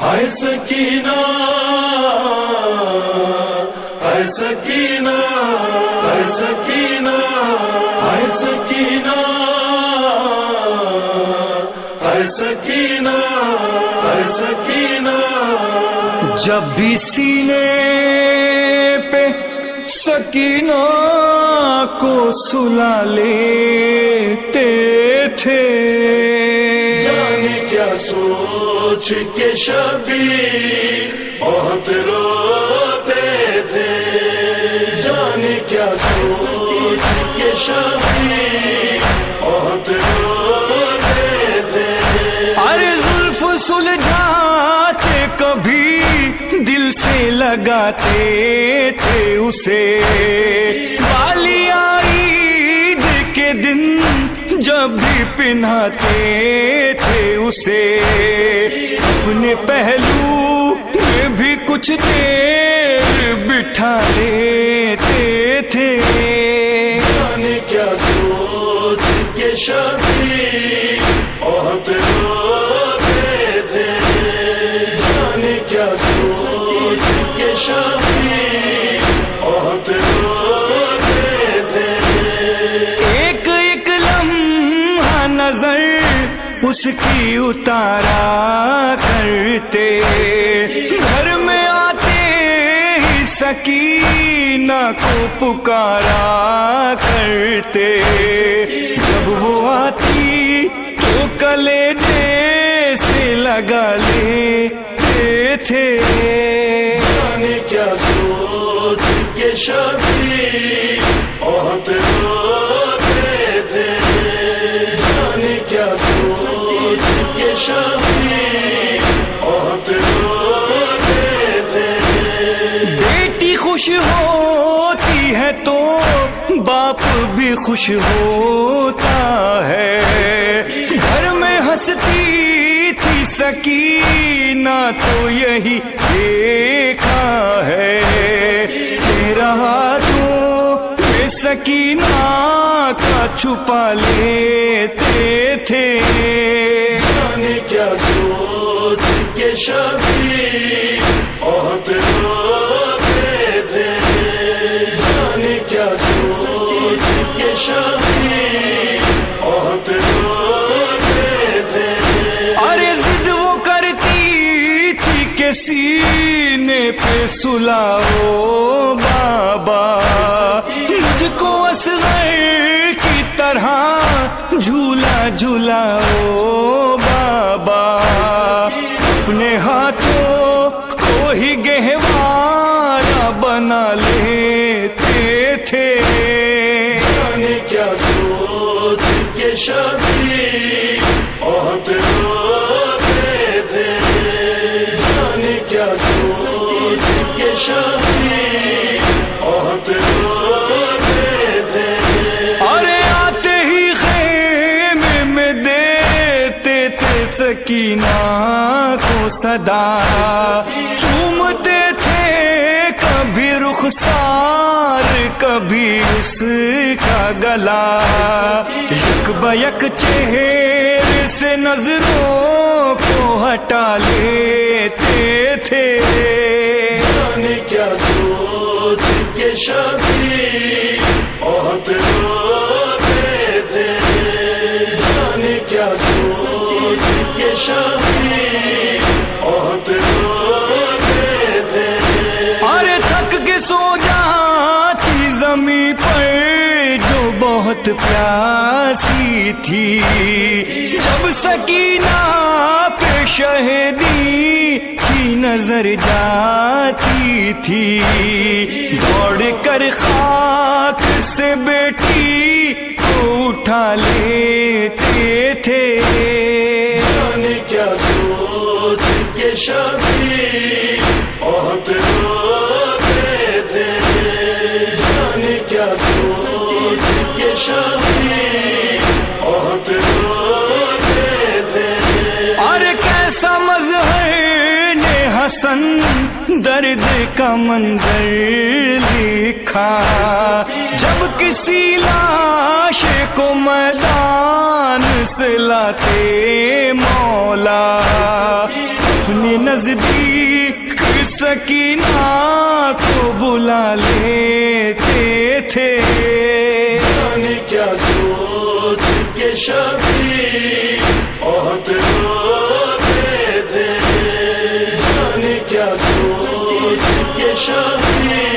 ہائے سکینہ ہائے سکینہ ہائے سکینہ ہائے سکینہ ہائے سکینہ ہائے سکینہ جب بھی سینے پہ سکینہ کو سلا لیتے تھے، جانے کیا سوچ کے شبیر بہت روتے تھے، جانے کیا سوچ کے شبیر بہت روتے تھے۔ ارے زلف سلجھاتے کبھی دل سے لگاتے تھے اسے، بالیاں عید کے دن جب بھی پہناتے تھے اسے، اپنے پہلو میں بھی کچھ دیر بٹھا لیتے تھے، جانے کیا سوچ کے شبیر بہت روتے تھے، جانے کیا سوچ کے شبیر بہت روتے تھے۔ ایک ایک لمحہ نظر اس کی اتارا کرتے، گھر میں آتے ہی سکینہ کو پکارا کرتے، جب وہ آتی تو کلیجے سے لگا لیتے تھے، جانے کیا سوچ کے شبیر بہت روتے تھے، جانے کیا سوچ کے شبیر بہت روتے تھے۔ بیٹی خوش ہوتی ہے تو باپ بھی خوش ہوتا ہے، گھر میں ہنستی تھی سکینہ تو یہی دیکھا ہے، تیرا ہاتھوں میں سکینہ کا چھپا لیتے تھے، جانے کیا سوچ کے شبیر بہت روتے تھے، جانے کیا سوچ کے شبیر بہت روتے تھے۔ ارے ضد وہ کرتی تھی کہ سینے پہ سلاؤ بابا، مجھ کو اصغر کی طرح جھولا جھلاؤ بابا، اپنے ہاتھوں کو ہی گہوارا بنا لیتے تھے، جانے کیا سوچ کے شبیر بہت روتے تھے، جانے کیا سوچ کے شبیر بہت روتے تھے۔ ارے آتے ہی خیمے میں دیتے تھے سکینہ کو صدا، چومتے تھے کبھی رخسار کبھی اس کا گلا، یک بیک چہرے سے نظروں کو ہٹا لیتے تھے، جانے کیا سوچ کے شبیر بہت روتے تھے، جانے کیا سوچ کے شبیر بہت روتے تھے۔ ارے تھک کے سو جاتی زمیں پر جو بہت پیاسی تھی، جب سکینہ پہ شہدی کی نظر جاتی تھی، دوڑ کر خاک سے بیٹی کو اٹھا لیتے تھے، جانے کیا سوچ کے شبیر بہت روتے تھے، جانے کیا سوچ کے شبیر بہت روتے تھے۔ ارے کیسا مظہر نے حسن درد کا منظر لکھا، جب کسی لاش کو میدان سے لاتے مولا، اپنے نزدیک سکینہ کو بلا لیتے تھے. جانے کیا سوچ کے شبی بہت روتے تھے. جانے کیا سوچ کے شبی